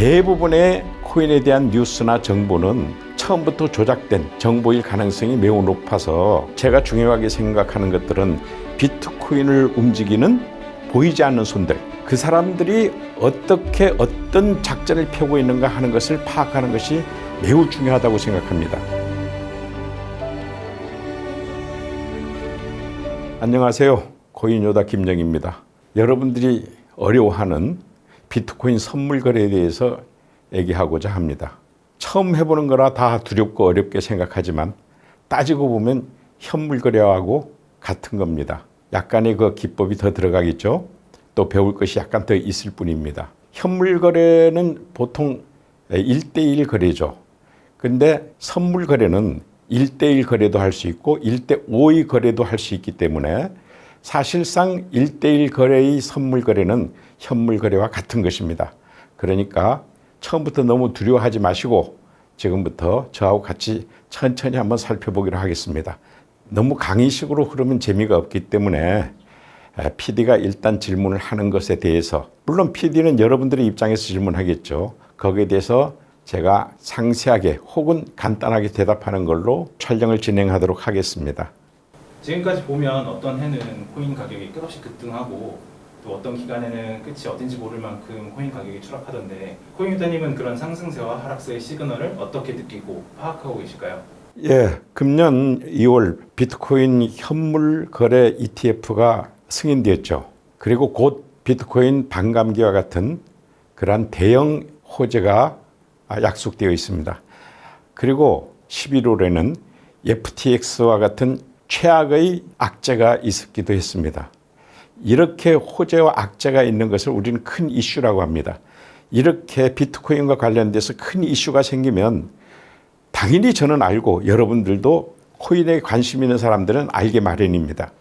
대부분의 코인에 대한 뉴스나 정보는 처음부터 조작된 정보일 가능성이 매우 높아서 제가 중요하게 생각하는 것들은 비트코인을 움직이는 보이지 않는 손들, 그 사람들이 어떻게 어떤 작전을 펴고 있는가 하는 것을 파악하는 것이 매우 중요하다고 생각합니다. 안녕하세요. 코인요다 김정희입니다. 여러분들이 어려워하는 비트코인 선물 거래에 대해서 얘기하고자 합니다. 처음 해보는 거라 다 두렵고 어렵게 생각하지만 따지고 보면 현물 거래하고 같은 겁니다. 약간의 그 기법이 더 들어가겠죠. 또 배울 것이 약간 더 있을 뿐입니다. 현물 거래는 보통 1대1 거래죠. 근데 선물 거래는 1대1 거래도 할 수 있고 1대5의 거래도 할 수 있기 때문에 사실상 1대1 거래의 선물 거래는 현물 거래와 같은 것입니다. 그러니까 처음부터 너무 두려워하지 마시고 지금부터 저하고 같이 천천히 한번 살펴보기로 하겠습니다. 너무 강의식으로 흐르면 재미가 없기 때문에 PD가 일단 질문을 하는 것에 대해서, 물론 PD는 여러분들의 입장에서 질문하겠죠. 거기에 대해서 제가 상세하게 혹은 간단하게 대답하는 걸로 촬영을 진행하도록 하겠습니다. 지금까지 보면 어떤 해는 코인 가격이 끝없이 급등하고 또 어떤 기간에는 끝이 어딘지 모를 만큼 코인 가격이 추락하던데, 코인유다님은 그런 상승세와 하락세의 시그널을 어떻게 느끼고 파악하고 계실까요? 예, 금년 2월 비트코인 현물 거래 ETF가 승인되었죠. 그리고 곧 비트코인 반감기와 같은 그러한 대형 호재가 약속되어 있습니다. 그리고 11월에는 FTX와 같은 최악의 악재가 있었기도 했습니다. 이렇게 호재와 악재가 있는 것을 우리는 큰 이슈라고 합니다. 이렇게 비트코인과 관련돼서 큰 이슈가 생기면 당연히 저는 알고 여러분들도 코인에 관심 있는 사람들은 알게 마련입니다.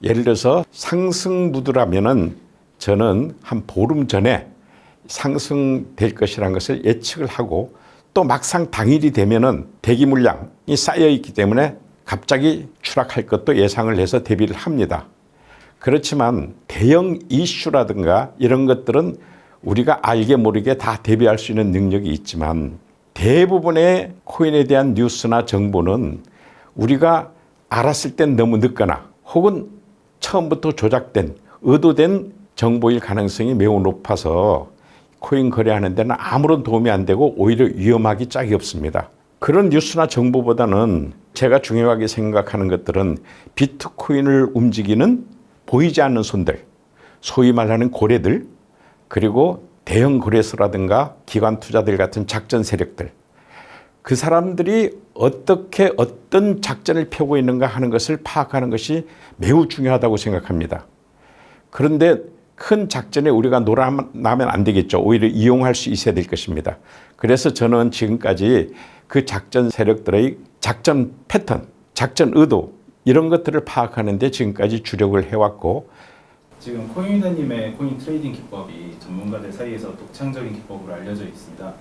예를 들어서 상승 무드라면은 저는 한 보름 전에 상승될 것이라는 것을 예측을 하고, 또 막상 당일이 되면은 대기 물량이 쌓여 있기 때문에 갑자기 추락할 것도 예상을 해서 대비를 합니다. 그렇지만 대형 이슈라든가 이런 것들은 우리가 알게 모르게 다 대비할 수 있는 능력이 있지만, 대부분의 코인에 대한 뉴스나 정보는 우리가 알았을 땐 너무 늦거나 혹은 처음부터 조작된 의도된 정보일 가능성이 매우 높아서 코인 거래하는 데는 아무런 도움이 안 되고 오히려 위험하기 짝이 없습니다. 그런 뉴스나 정보보다는 제가 중요하게 생각하는 것들은 비트코인을 움직이는 보이지 않는 손들, 소위 말하는 고래들, 그리고 대형 거래소라든가 기관 투자들 같은 작전 세력들, 그 사람들이 어떻게 어떤 작전을 펴고 있는가 하는 것을 파악하는 것이 매우 중요하다고 생각합니다. 그런데 큰 작전에 우리가 놀아나면 안 되겠죠. 오히려 이용할 수 있어야 될 것입니다. 그래서 저는 지금까지 그 작전 세력들의 작전 패턴, 작전 의도, 이런 것들을 파악하는 데 지금까지 주력을 해왔고, 지금 코인유다님의 코인 트레이딩 기법이 전문가들 사이에서 독창적인 기법으로 알려져 있습니다.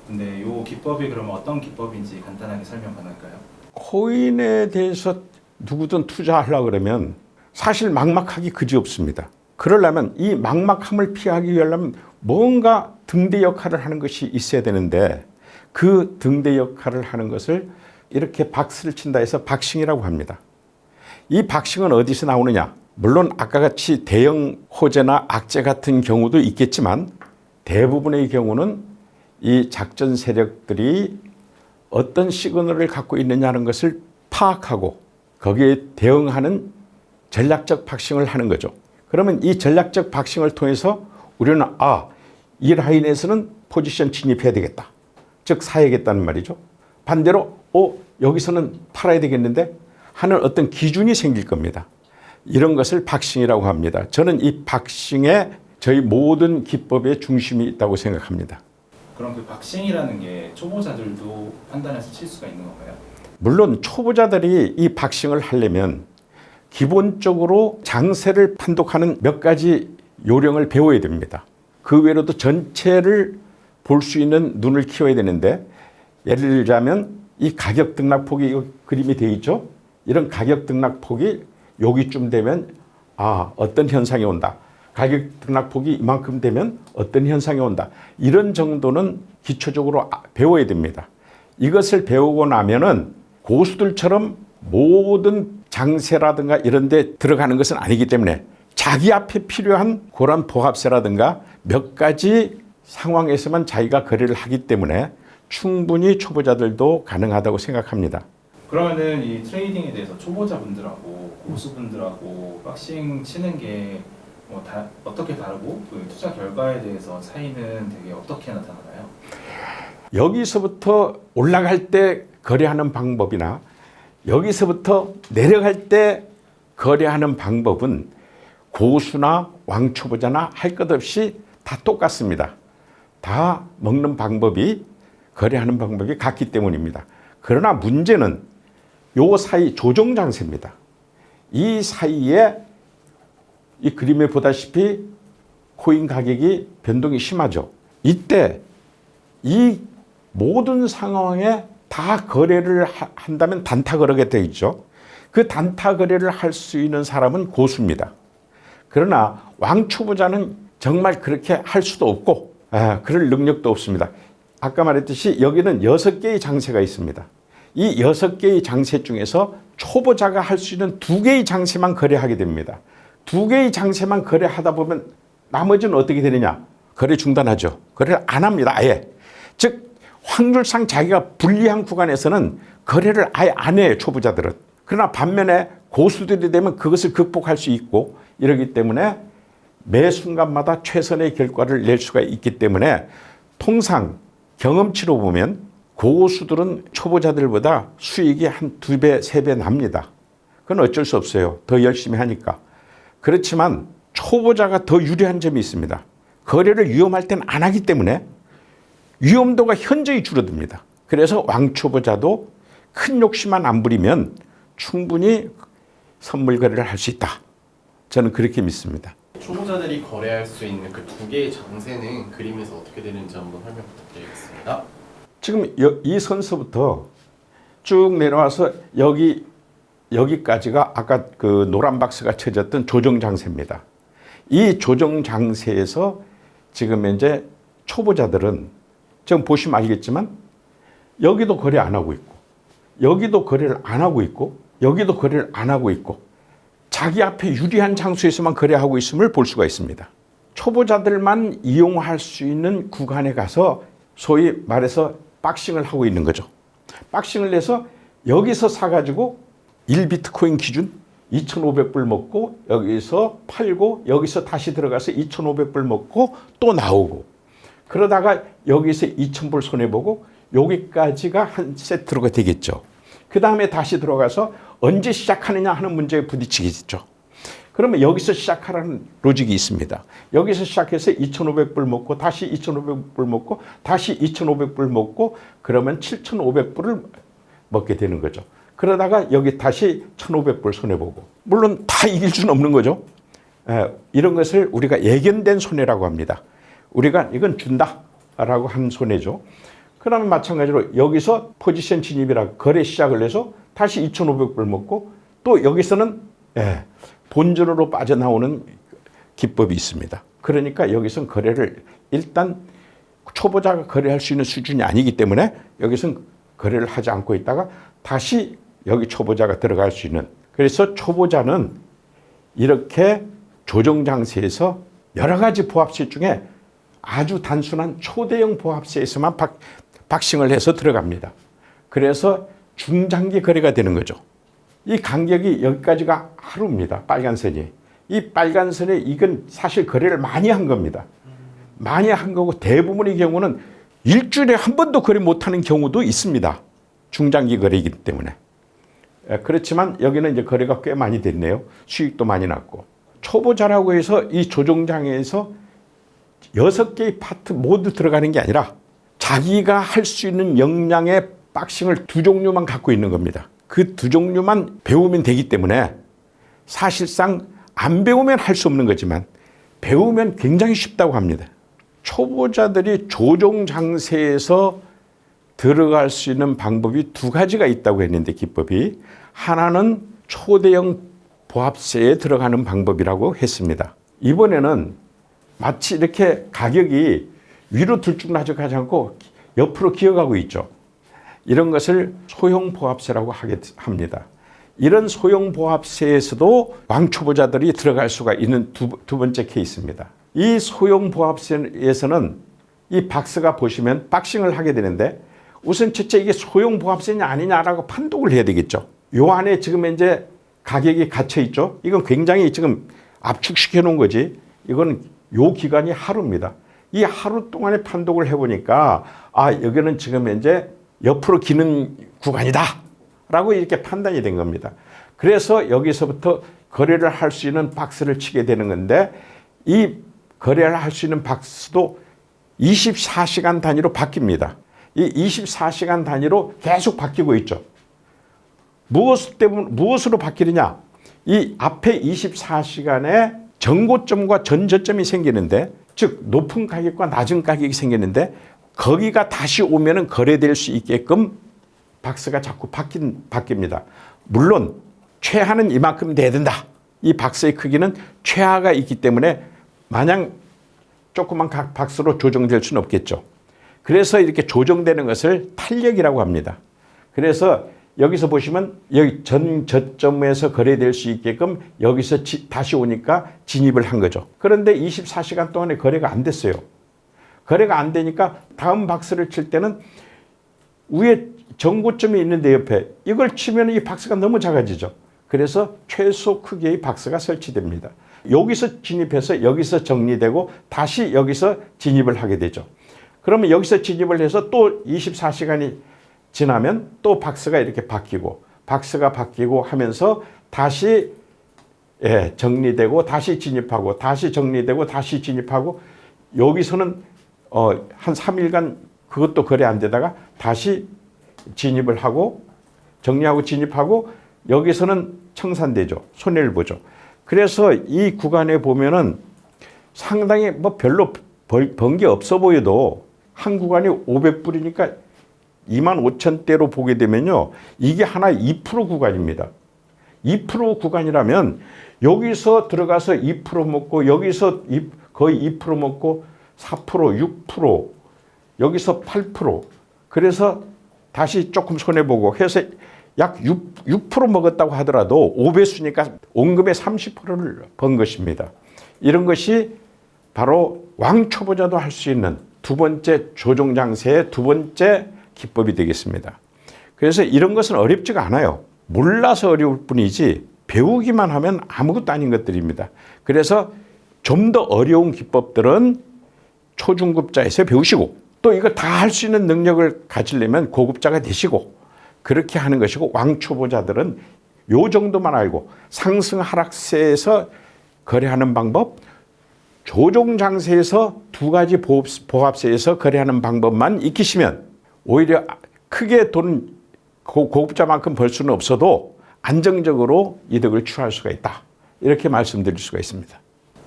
근데 이 기법이 그러면 어떤 기법인지 간단하게 설명 가능할까요? 코인에 대해서 누구든 투자하려고 그러면 사실 막막하기 그지없습니다. 그러려면 이 막막함을 피하기 위하려면 뭔가 등대 역할을 하는 것이 있어야 되는데, 그 등대 역할을 하는 것을 이렇게 박스를 친다 해서 박싱이라고 합니다. 이 박싱은 어디서 나오느냐? 물론 아까 같이 대형 호재나 악재 같은 경우도 있겠지만 대부분의 경우는 이 작전 세력들이 어떤 시그널을 갖고 있느냐는 것을 파악하고 거기에 대응하는 전략적 박싱을 하는 거죠. 그러면 이 전략적 박싱을 통해서 우리는 이 라인에서는 포지션 진입해야 되겠다, 즉 사야겠다는 말이죠. 반대로 여기서는 팔아야 되겠는데 하는 어떤 기준이 생길 겁니다. 이런 것을 박싱이라고 합니다. 저는 이 박싱에 저희 모든 기법의 중심이 있다고 생각합니다. 그럼 그 박싱이라는 게 초보자들도 판단해서 칠 수가 있는 건가요? 물론 초보자들이 이 박싱을 하려면 기본적으로 장세를 판독하는 몇 가지 요령을 배워야 됩니다. 그 외로도 전체를 볼 수 있는 눈을 키워야 되는데, 예를 들자면 이 가격 등락폭이 그림이 되어 있죠. 이런 가격 등락폭이 여기쯤 되면 어떤 현상이 온다. 가격 등락폭이 이만큼 되면 어떤 현상이 온다. 이런 정도는 기초적으로 배워야 됩니다. 이것을 배우고 나면은 고수들처럼 모든 장세라든가 이런 데 들어가는 것은 아니기 때문에 자기 앞에 필요한 그런 보합세라든가 몇 가지 상황에서만 자기가 거래를 하기 때문에 충분히 초보자들도 가능하다고 생각합니다. 그러면은 이 트레이딩에 대해서 초보자분들하고 고수분들하고 박싱 치는 게 어떻게 다르고 그 투자 결과에 대해서 차이는 되게 어떻게 나타나나요? 여기서부터 올라갈 때 거래하는 방법이나 여기서부터 내려갈 때 거래하는 방법은 고수나 왕초보자나 할 것 없이 다 똑같습니다. 다 먹는 방법이 거래하는 방법이 같기 때문입니다. 그러나 문제는 요 사이 조정장세입니다. 이 사이에 이 그림에 보다시피 코인 가격이 변동이 심하죠. 이때 이 모든 상황에 다 거래를 한다면 단타 거래가 되어 있죠. 그 단타 거래를 할 수 있는 사람은 고수입니다. 그러나 왕초보자는 정말 그렇게 할 수도 없고 그럴 능력도 없습니다. 아까 말했듯이 여기는 6개의 장세가 있습니다. 이 6개의 장세 중에서 초보자가 할 수 있는 2개의 장세만 거래하게 됩니다. 2개의 장세만 거래하다 보면 나머지는 어떻게 되느냐? 거래 중단하죠. 거래를 안 합니다. 아예. 즉 확률상 자기가 불리한 구간에서는 거래를 아예 안 해요. 초보자들은. 그러나 반면에 고수들이 되면 그것을 극복할 수 있고 이러기 때문에 매 순간마다 최선의 결과를 낼 수가 있기 때문에 통상 경험치로 보면 고수들은 초보자들보다 수익이 한 2배, 3배 납니다. 그건 어쩔 수 없어요. 더 열심히 하니까. 그렇지만 초보자가 더 유리한 점이 있습니다. 거래를 위험할 때는 안 하기 때문에 위험도가 현저히 줄어듭니다. 그래서 왕초보자도 큰 욕심만 안 부리면 충분히 선물 거래를 할 수 있다. 저는 그렇게 믿습니다. 초보자들이 거래할 수 있는 그 2개의 장세는 그림에서 어떻게 되는지 한번 설명 부탁드리겠습니다. 지금 이 선서부터 쭉 내려와서 여기까지가 아까 그 노란 박스가 쳐졌던 조정 장세입니다. 이 조정 장세에서 지금 현재 초보자들은 지금 보시면 알겠지만 여기도 거래 안 하고 있고 여기도 거래를 안 하고 있고 여기도 거래를 안 하고 있고 자기 앞에 유리한 장소에서만 거래하고 있음을 볼 수가 있습니다. 초보자들만 이용할 수 있는 구간에 가서 소위 말해서 박싱을 하고 있는 거죠. 박싱을 내서 여기서 사가지고 1비트코인 기준 2,500불 먹고 여기서 팔고 여기서 다시 들어가서 2,500불 먹고 또 나오고 그러다가 여기서 2,000불 손해보고 여기까지가 한 세트로가 되겠죠. 그 다음에 다시 들어가서 언제 시작하느냐 하는 문제에 부딪히겠죠. 그러면 여기서 시작하라는 로직이 있습니다. 여기서 시작해서 2,500불 먹고 다시 2,500불 먹고 다시 2,500불 먹고 그러면 7,500불을 먹게 되는 거죠. 그러다가 여기 다시 1,500불 손해보고 물론 다 이길 수는 없는 거죠. 이런 것을 우리가 예견된 손해라고 합니다. 우리가 이건 준다라고 한 손해죠. 그러면 마찬가지로 여기서 포지션 진입이라 거래 시작을 해서 다시 2,500불 먹고 또 여기서는 본전으로 빠져나오는 기법이 있습니다. 그러니까 여기서는 거래를 일단 초보자가 거래할 수 있는 수준이 아니기 때문에 여기서는 거래를 하지 않고 있다가 다시 여기 초보자가 들어갈 수 있는 그래서 초보자는 이렇게 조정 장세에서 여러 가지 보합세 중에 아주 단순한 초대형 보합세에서만 박싱을 해서 들어갑니다. 그래서 중장기 거래가 되는 거죠. 이 간격이 여기까지가 하루입니다. 빨간 선이. 이 빨간 선에 이건 사실 거래를 많이 한 겁니다. 많이 한 거고 대부분의 경우는 일주일에 한 번도 거래 못하는 경우도 있습니다. 중장기 거래이기 때문에. 그렇지만 여기는 이제 거래가 꽤 많이 됐네요. 수익도 많이 났고. 초보자라고 해서 이 조정장에서 6개의 파트 모두 들어가는 게 아니라 자기가 할 수 있는 역량의 박싱을 2종류만 갖고 있는 겁니다. 그 2종류만 배우면 되기 때문에 사실상 안 배우면 할 수 없는 거지만 배우면 굉장히 쉽다고 합니다. 초보자들이 조정 장세에서 들어갈 수 있는 방법이 2가지가 있다고 했는데 기법이 하나는 초대형 보합세에 들어가는 방법이라고 했습니다. 이번에는 마치 이렇게 가격이 위로 들쭉날쭉하지 않고 옆으로 기어가고 있죠. 이런 것을 소형보합세라고 합니다. 이런 소형보합세에서도 왕초보자들이 들어갈 수가 있는 두 번째 케이스입니다. 이 소형보합세에서는 이 박스가 보시면 박싱을 하게 되는데 우선 첫째 이게 소형보합세냐 아니냐라고 판독을 해야 되겠죠. 요 안에 지금 이제 가격이 갇혀 있죠. 이건 굉장히 지금 압축시켜 놓은 거지. 이건 요 기간이 하루입니다. 이 하루 동안에 판독을 해보니까 여기는 지금 이제 옆으로 기는 구간이다 라고 이렇게 판단이 된 겁니다. 그래서 여기서부터 거래를 할 수 있는 박스를 치게 되는 건데 이 거래를 할 수 있는 박스도 24시간 단위로 바뀝니다. 이 24시간 단위로 계속 바뀌고 있죠. 무엇으로 바뀌느냐? 이 앞에 24시간에 전고점과 전저점이 생기는데, 즉 높은 가격과 낮은 가격이 생기는데 거기가 다시 오면은 거래될 수 있게끔 박스가 자꾸 바뀝니다. 물론 최하는 이만큼 돼야 된다. 이 박스의 크기는 최하가 있기 때문에 마냥 조그만 각 박스로 조정될 수는 없겠죠. 그래서 이렇게 조정되는 것을 탄력이라고 합니다. 그래서 여기서 보시면 여기 전 저점에서 거래될 수 있게끔 여기서 다시 오니까 진입을 한 거죠. 그런데 24시간 동안에 거래가 안 됐어요. 거래가 안 되니까 다음 박스를 칠 때는 위에 전고점이 있는데 옆에 이걸 치면 이 박스가 너무 작아지죠. 그래서 최소 크기의 박스가 설치됩니다. 여기서 진입해서 여기서 정리되고 다시 여기서 진입을 하게 되죠. 그러면 여기서 진입을 해서 또 24시간이 지나면 또 박스가 이렇게 바뀌고 하면서 다시 정리되고 다시 진입하고 다시 정리되고 다시 진입하고 여기서는 한 3일간 그것도 거래 안 되다가 다시 진입을 하고 정리하고 진입하고 여기서는 청산되죠. 손해를 보죠. 그래서 이 구간에 보면은 상당히 뭐 별로 번 게 없어 보여도 한 구간이 500불이니까 25,000대로 보게 되면요. 이게 하나 2% 구간입니다. 2% 구간이라면 여기서 들어가서 2% 먹고 여기서 거의 2% 먹고 4%, 6% 여기서 8% 그래서 다시 조금 손해보고 해서 약 6% 먹었다고 하더라도 5배수니까 원금의 30%를 번 것입니다. 이런 것이 바로 왕초보자도 할 수 있는 두 번째 조정장세의 두 번째 기법이 되겠습니다. 그래서 이런 것은 어렵지가 않아요. 몰라서 어려울 뿐이지 배우기만 하면 아무것도 아닌 것들입니다. 그래서 좀 더 어려운 기법들은 초중급자에서 배우시고 또 이걸 다 할 수 있는 능력을 가지려면 고급자가 되시고 그렇게 하는 것이고 왕초보자들은 요 정도만 알고 상승 하락세에서 거래하는 방법, 조종장세에서 두 가지 보합세에서 거래하는 방법만 익히시면 오히려 크게 돈 고급자만큼 벌 수는 없어도 안정적으로 이득을 취할 수가 있다. 이렇게 말씀드릴 수가 있습니다.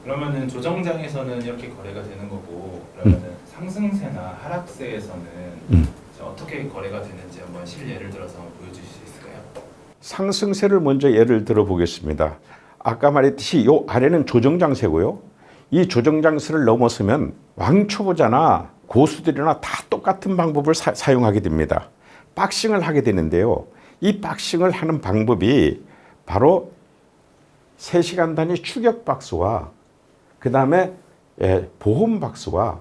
그러면은 조정장에서는 이렇게 거래가 되는 거고 그러면은 상승세나 하락세에서는 어떻게 거래가 되는지 한번 실예를 들어서 한번 보여주실 수 있을까요? 상승세를 먼저 예를 들어 보겠습니다. 아까 말했듯이 이 아래는 조정장세고요. 이 조정장세를 넘어서면 왕초보자나 고수들이나 다 똑같은 방법을 사용하게 됩니다. 박싱을 하게 되는데요. 이 박싱을 하는 방법이 바로 3시간 단위 추격 박스와 그 다음에 보험 박스와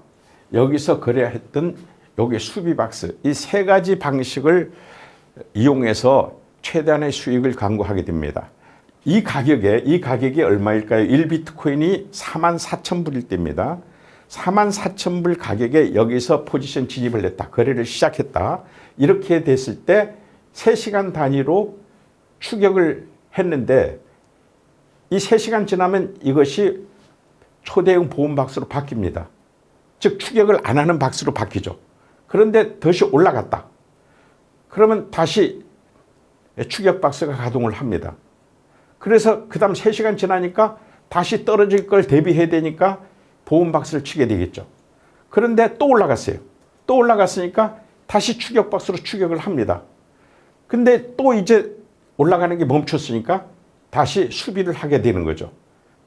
여기서 거래했던 여기 수비 박스 이 세 가지 방식을 이용해서 최대한의 수익을 강구하게 됩니다. 이 가격이 얼마일까요? 1비트코인이 44,000불일 때입니다. 44,000불 가격에 여기서 포지션 진입을 했다. 거래를 시작했다. 이렇게 됐을 때 3시간 단위로 추격을 했는데 이 3시간 지나면 이것이 초대형 보험 박스로 바뀝니다. 즉 추격을 안 하는 박스로 바뀌죠. 그런데 다시 올라갔다. 그러면 다시 추격 박스가 가동을 합니다. 그래서 그 다음 3시간 지나니까 다시 떨어질 걸 대비해야 되니까 보험 박스를 치게 되겠죠. 그런데 또 올라갔어요. 또 올라갔으니까 다시 추격 박스로 추격을 합니다. 근데 또 이제 올라가는 게 멈췄으니까 다시 수비를 하게 되는 거죠.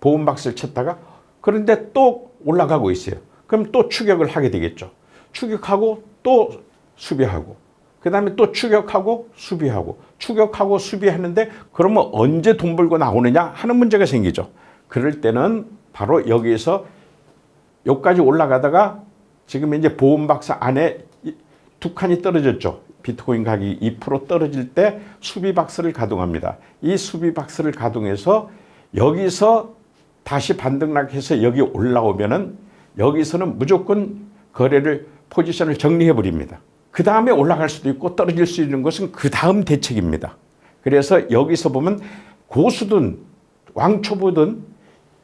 보험 박스를 쳤다가 그런데 또 올라가고 있어요. 그럼 또 추격을 하게 되겠죠. 추격하고 또 수비하고, 그 다음에 또 추격하고 수비하고, 추격하고 수비하는데 그러면 언제 돈 벌고 나오느냐 하는 문제가 생기죠. 그럴 때는 바로 여기에서 여기까지 올라가다가 지금 이제 보험박스 안에 두 칸이 떨어졌죠. 비트코인 가격이 2% 떨어질 때 수비박스를 가동합니다. 이 수비박스를 가동해서 여기서 다시 반등락해서 여기 올라오면은 여기서는 무조건 거래를 포지션을 정리해 버립니다. 그 다음에 올라갈 수도 있고 떨어질 수 있는 것은 그 다음 대책입니다. 그래서 여기서 보면 고수든 왕초보든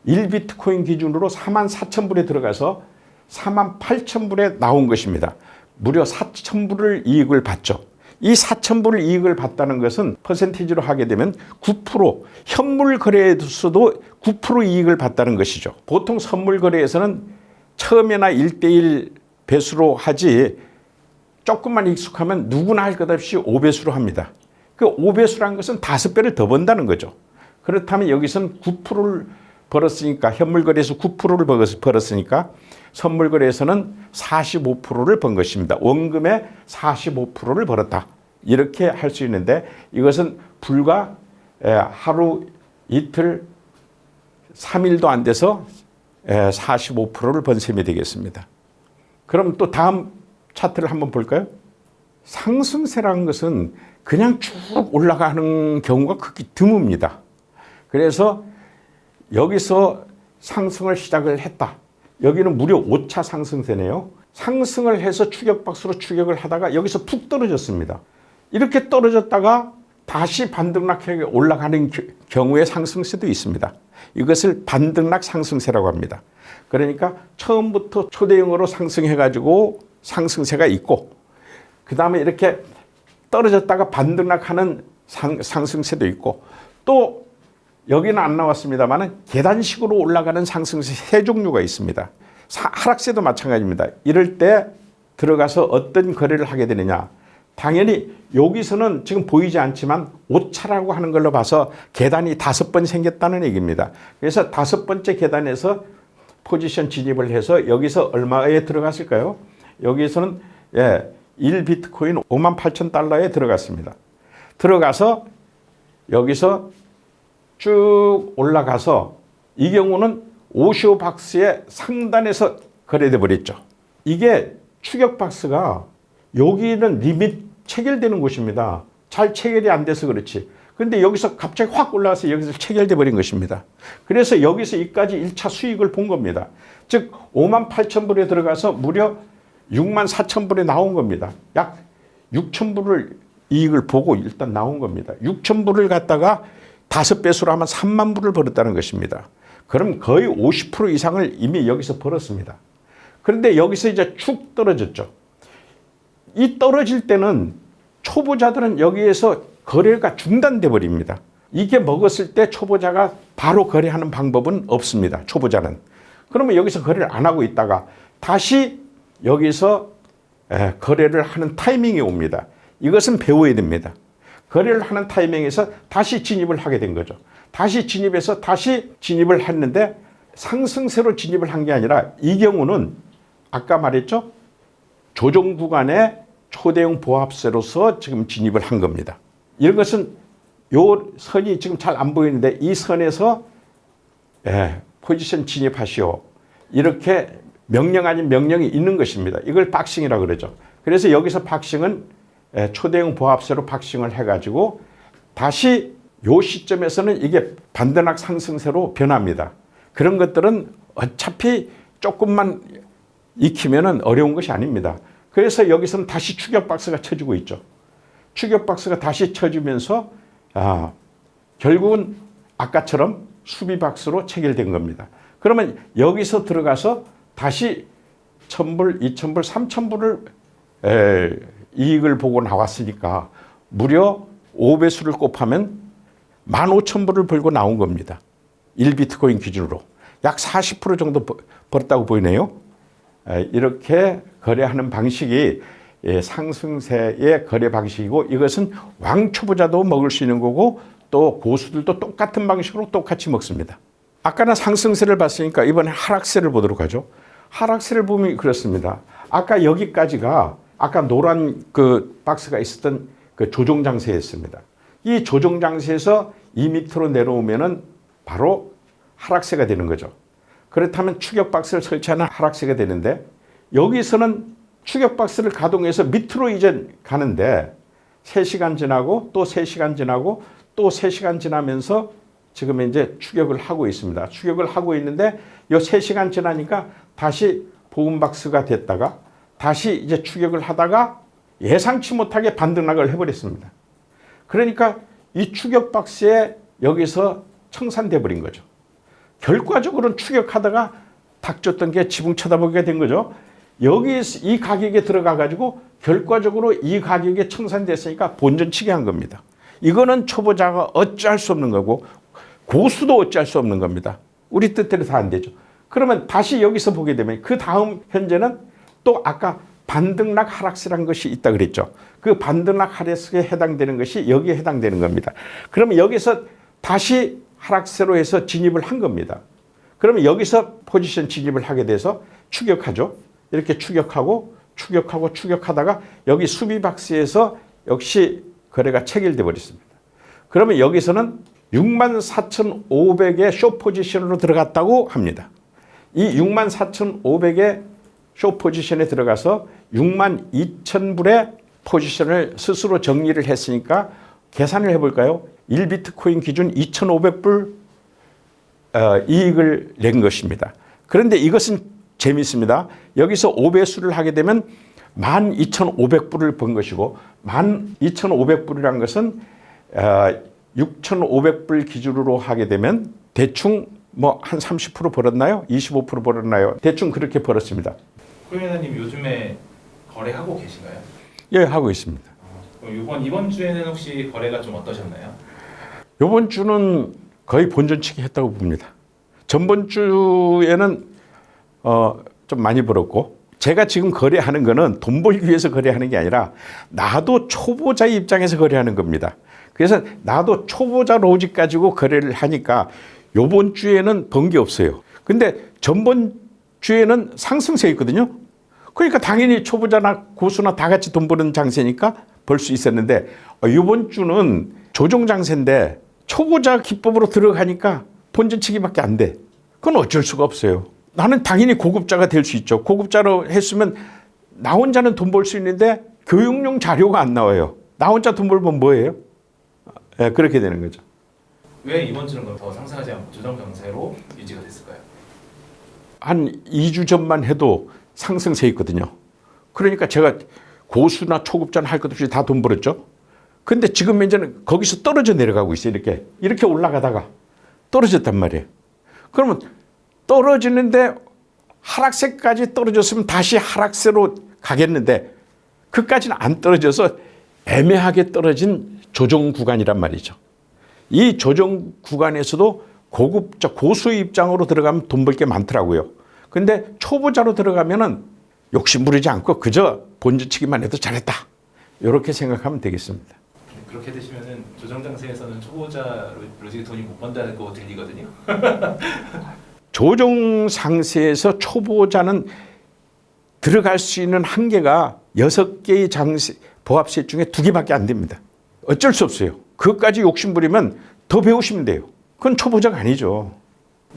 1비트코인 기준으로 44,000불에 들어가서 48,000불에 나온 것입니다. 무려 4,000불을 이익을 받죠. 이 4,000불을 이익을 받다는 것은 퍼센티지로 하게 되면 9%, 현물 거래에서도 9% 이익을 받다는 것이죠. 보통 선물 거래에서는 처음에나 1대1 배수로 하지 조금만 익숙하면 누구나 할 것 없이 5배수로 합니다. 그 5배수라는 것은 5배를 더 번다는 거죠. 그렇다면 여기서는 9%를 벌었으니까, 현물 거래에서 9%를 벌었으니까 선물 거래에서는 45%를 번 것입니다. 원금의 45%를 벌었다. 이렇게 할 수 있는데 이것은 불과 하루, 이틀, 3일도 안 돼서 45%를 번 셈이 되겠습니다. 그럼 또 다음 차트를 한번 볼까요? 상승세라는 것은 그냥 쭉 올라가는 경우가 극히 드뭅니다. 그래서 여기서 상승을 시작을 했다. 여기는 무려 5차 상승세네요. 상승을 해서 추격박수로 추격을 하다가 여기서 푹 떨어졌습니다. 이렇게 떨어졌다가 다시 반등락해 올라가는 경우의 상승세도 있습니다. 이것을 반등락 상승세라고 합니다. 그러니까 처음부터 초대형으로 상승해가지고 상승세가 있고, 그 다음에 이렇게 떨어졌다가 반등락하는 상승세도 있고, 또 여기는 안 나왔습니다만 계단식으로 올라가는 상승세 세 종류가 있습니다. 하락세도 마찬가지입니다. 이럴 때 들어가서 어떤 거래를 하게 되느냐. 당연히 여기서는 지금 보이지 않지만 5차라고 하는 걸로 봐서 계단이 5번 생겼다는 얘기입니다. 그래서 5번째 계단에서 포지션 진입을 해서 여기서 얼마에 들어갔을까요? 여기서는 1비트코인 58,000달러에 들어갔습니다. 들어가서 여기서 쭉 올라가서 이 경우는 오시오 박스의 상단에서 거래돼 버렸죠. 이게 추격 박스가 여기는 리밋 체결되는 곳입니다. 잘 체결이 안 돼서 그렇지. 그런데 여기서 갑자기 확 올라와서 여기서 체결돼 버린 것입니다. 그래서 여기서 이까지 1차 수익을 본 겁니다. 즉 58,000불에 들어가서 무려 64,000불에 나온 겁니다. 약 6,000불을 이익을 보고 일단 나온 겁니다. 6,000불을 갖다가 5배수로 하면 3만 불을 벌었다는 것입니다. 그럼 거의 50% 이상을 이미 여기서 벌었습니다. 그런데 여기서 이제 축 떨어졌죠. 이 떨어질 때는 초보자들은 여기에서 거래가 중단돼 버립니다. 이게 먹었을 때 초보자가 바로 거래하는 방법은 없습니다. 초보자는. 그러면 여기서 거래를 안 하고 있다가 다시 여기서 거래를 하는 타이밍이 옵니다. 이것은 배워야 됩니다. 거래를 하는 타이밍에서 다시 진입을 하게 된 거죠. 다시 진입해서 다시 진입을 했는데 상승세로 진입을 한 게 아니라 이 경우는 아까 말했죠. 조정 구간에 초대형 보합세로서 지금 진입을 한 겁니다. 이런 것은 요 선이 지금 잘 안 보이는데 이 선에서 포지션 진입하시오. 이렇게 명령 아닌 명령이 있는 것입니다. 이걸 박싱이라고 그러죠. 그래서 여기서 박싱은 초대형 보합세로 박싱을 해가지고 다시 요 시점에서는 이게 반등락 상승세로 변합니다. 그런 것들은 어차피 조금만 익히면은 어려운 것이 아닙니다. 그래서 여기서는 다시 추격 박스가 쳐지고 있죠. 추격 박스가 다시 쳐지면서 결국은 아까처럼 수비 박스로 체결된 겁니다. 그러면 여기서 들어가서 다시 1,000불, 2,000불, 3,000불을 이익을 보고 나왔으니까 무려 5배수를 곱하면 15,000불을 벌고 나온 겁니다. 1비트코인 기준으로. 약 40% 정도 벌었다고 보이네요. 이렇게 거래하는 방식이 상승세의 거래 방식이고 이것은 왕초보자도 먹을 수 있는 거고 또 고수들도 똑같은 방식으로 똑같이 먹습니다. 아까는 상승세를 봤으니까 이번에 하락세를 보도록 하죠. 하락세를 보면 그렇습니다. 아까 여기까지가 아까 노란 그 박스가 있었던 그 조정 장세였습니다. 이 조정 장세에서 이 밑으로 내려오면은 바로 하락세가 되는 거죠. 그렇다면 추격 박스를 설치하는 하락세가 되는데 여기서는 추격 박스를 가동해서 밑으로 이제 가는데 3시간 지나고 또 3시간 지나고 또 3시간 지나면서 지금 이제 추격을 하고 있습니다. 추격을 하고 있는데 이 3시간 지나니까 다시 보금 박스가 됐다가 다시 이제 추격을 하다가 예상치 못하게 반등락을 해버렸습니다. 그러니까 이 추격 박스에 여기서 청산돼 버린 거죠. 결과적으로는 추격하다가 닥쳤던 게 지붕 쳐다보게 된 거죠. 여기 이 가격에 들어가 가지고 결과적으로 이 가격에 청산됐으니까 본전치기 한 겁니다. 이거는 초보자가 어찌할 수 없는 거고 고수도 어찌할 수 없는 겁니다. 우리 뜻대로 다 안 되죠. 그러면 다시 여기서 보게 되면 그 다음 현재는 또 아까 반등락 하락세라는 것이 있다 그랬죠. 그 반등락 하락세에 해당되는 것이 여기에 해당되는 겁니다. 그러면 여기서 다시 하락세로 해서 진입을 한 겁니다. 그러면 여기서 포지션 진입을 하게 돼서 추격하죠. 이렇게 추격하고 추격하고 추격하다가 여기 수비 박스에서 역시 거래가 체결돼 버렸습니다. 그러면 여기서는 64,500의 숏 포지션으로 들어갔다고 합니다. 이 64,500의 숏 포지션에 들어가서 62,000불의 포지션을 스스로 정리를 했으니까 계산을 해볼까요? 1비트코인 기준 2,500불 이익을 낸 것입니다. 그런데 이것은 재미있습니다. 여기서 5배수를 하게 되면 12,500불을 번 것이고 12,500불이라는 것은 6,500불 기준으로 하게 되면 대충 뭐 한 30% 벌었나요? 25% 벌었나요? 대충 그렇게 벌었습니다. 코인회장님 요즘에 거래하고 계신가요? 예, 하고 있습니다. 그럼 이번 주에는 혹시 거래가 좀 어떠셨나요? 이번 주는 거의 본전치기 했다고 봅니다. 전번 주에는 좀 많이 벌었고 제가 지금 거래하는 거는 돈 벌기 위해서 거래하는 게 아니라 나도 초보자의 입장에서 거래하는 겁니다. 그래서 나도 초보자 로직 가지고 거래를 하니까 이번 주에는 번 게 없어요. 근데 전번 주에는 상승세였거든요. 그러니까 당연히 초보자나 고수나 다 같이 돈 버는 장세니까 벌 수 있었는데 이번 주는 조정 장세인데 초보자 기법으로 들어가니까 본전치기밖에 안 돼. 그건 어쩔 수가 없어요. 나는 당연히 고급자가 될 수 있죠. 고급자로 했으면 나 혼자는 돈 벌 수 있는데 교육용 자료가 안 나와요. 나 혼자 돈 벌면 뭐예요? 네, 그렇게 되는 거죠. 왜 이번 주는 그럼 더 상승하지 않고 조정 장세로 유지가 됐을까요? 한 2주 전만 해도 상승세 있거든요. 그러니까 제가 고수나 초급자는 할 것 없이 다 돈 벌었죠. 근데 지금 이제는 거기서 떨어져 내려가고 있어요. 이렇게 올라가다가 떨어졌단 말이에요. 그러면 떨어지는데 하락세까지 떨어졌으면 다시 하락세로 가겠는데 그까지는 안 떨어져서 애매하게 떨어진 조정 구간이란 말이죠. 이 조정 구간에서도 고급자 고수 입장으로 들어가면 돈 벌 게 많더라고요. 근데 초보자로 들어가면은 욕심 부리지 않고 그저 본전치기만 해도 잘했다. 이렇게 생각하면 되겠습니다. 그렇게 되시면은 조정 장세에서는 초보자 로직이 돈이 못 번다고 들리거든요. 조정 상세에서 초보자는 들어갈 수 있는 한계가 6개의 장세 보합세 중에 2개밖에 안 됩니다. 어쩔 수 없어요. 그것까지 욕심 부리면 더 배우시면 돼요. 그건 초보자가 아니죠.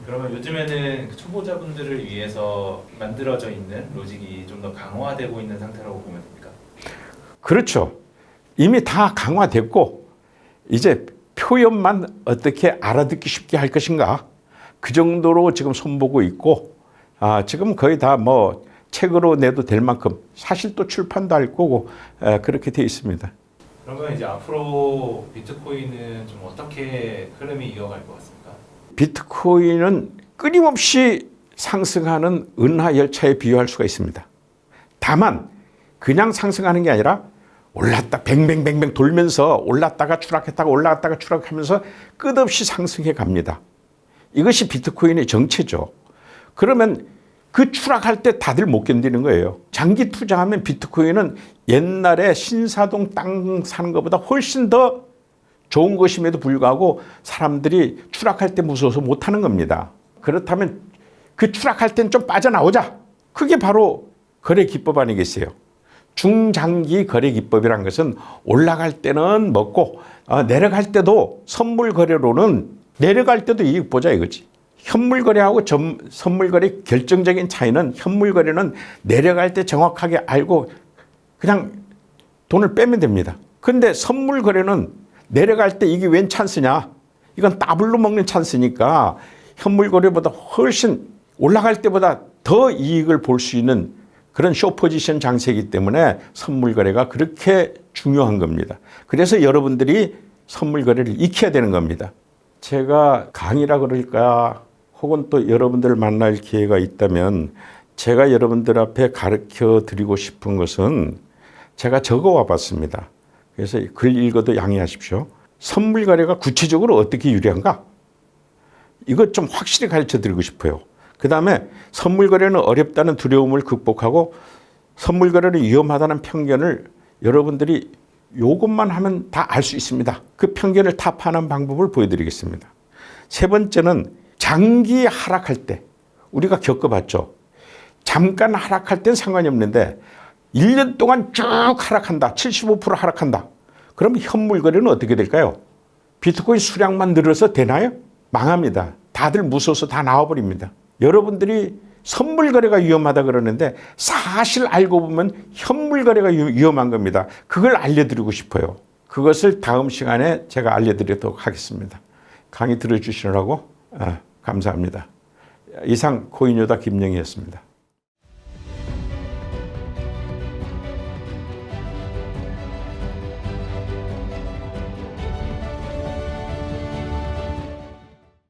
그러면 요즘에는 그 초보자분들을 위해서 만들어져 있는 로직이 좀 더 강화되고 있는 상태라고 보면 됩니까? 그렇죠. 이미 다 강화됐고 이제 표현만 어떻게 알아듣기 쉽게 할 것인가 그 정도로 지금 손보고 있고 지금 거의 다 뭐 책으로 내도 될 만큼 사실 또 출판도 할 거고 그렇게 돼 있습니다. 그러면 이제 앞으로 비트코인은 좀 어떻게 흐름이 이어갈 것 같습니까? 비트코인은 끊임없이 상승하는 은하 열차에 비유할 수가 있습니다. 다만 그냥 상승하는 게 아니라 올랐다 뱅뱅뱅뱅 돌면서 올랐다가 추락했다가 올라갔다가 추락하면서 끝없이 상승해 갑니다. 이것이 비트코인의 정체죠. 그러면 그 추락할 때 다들 못 견디는 거예요. 장기 투자하면 비트코인은 옛날에 신사동 땅 사는 것보다 훨씬 더 좋은 것임에도 불구하고 사람들이 추락할 때 무서워서 못 하는 겁니다. 그렇다면 그 추락할 땐 좀 빠져나오자. 그게 바로 거래 기법 아니겠어요? 중장기 거래 기법이란 것은 올라갈 때는 먹고 내려갈 때도 선물 거래로는 내려갈 때도 이익 보자 이거지. 현물 거래하고 선물 거래 결정적인 차이는 현물 거래는 내려갈 때 정확하게 알고 그냥 돈을 빼면 됩니다. 근데 선물 거래는 내려갈 때 이게 웬 찬스냐? 이건 더블로 먹는 찬스니까 현물 거래보다 훨씬 올라갈 때보다 더 이익을 볼 수 있는 그런 쇼포지션 장세이기 때문에 선물 거래가 그렇게 중요한 겁니다. 그래서 여러분들이 선물 거래를 익혀야 되는 겁니다. 제가 강의라 그럴까 혹은 또 여러분들을 만날 기회가 있다면 제가 여러분들 앞에 가르쳐 드리고 싶은 것은 제가 적어와 봤습니다. 그래서 글 읽어도 양해하십시오. 선물 거래가 구체적으로 어떻게 유리한가? 이것 좀 확실히 가르쳐 드리고 싶어요. 그 다음에 선물 거래는 어렵다는 두려움을 극복하고 선물 거래는 위험하다는 편견을 여러분들이 요것만 하면 다 알 수 있습니다. 그 편견을 타파하는 방법을 보여드리겠습니다. 세 번째는 장기 하락할 때 우리가 겪어봤죠. 잠깐 하락할 땐 상관이 없는데 1년 동안 쭉 하락한다. 75% 하락한다. 그럼 현물 거래는 어떻게 될까요? 비트코인 수량만 늘어서 되나요? 망합니다. 다들 무서워서 다 나와버립니다. 여러분들이 선물 거래가 위험하다 그러는데 사실 알고 보면 현물 거래가 위험한 겁니다. 그걸 알려드리고 싶어요. 그것을 다음 시간에 제가 알려드리도록 하겠습니다. 강의 들어주시느라고 감사합니다. 이상 코인요다 김영희였습니다.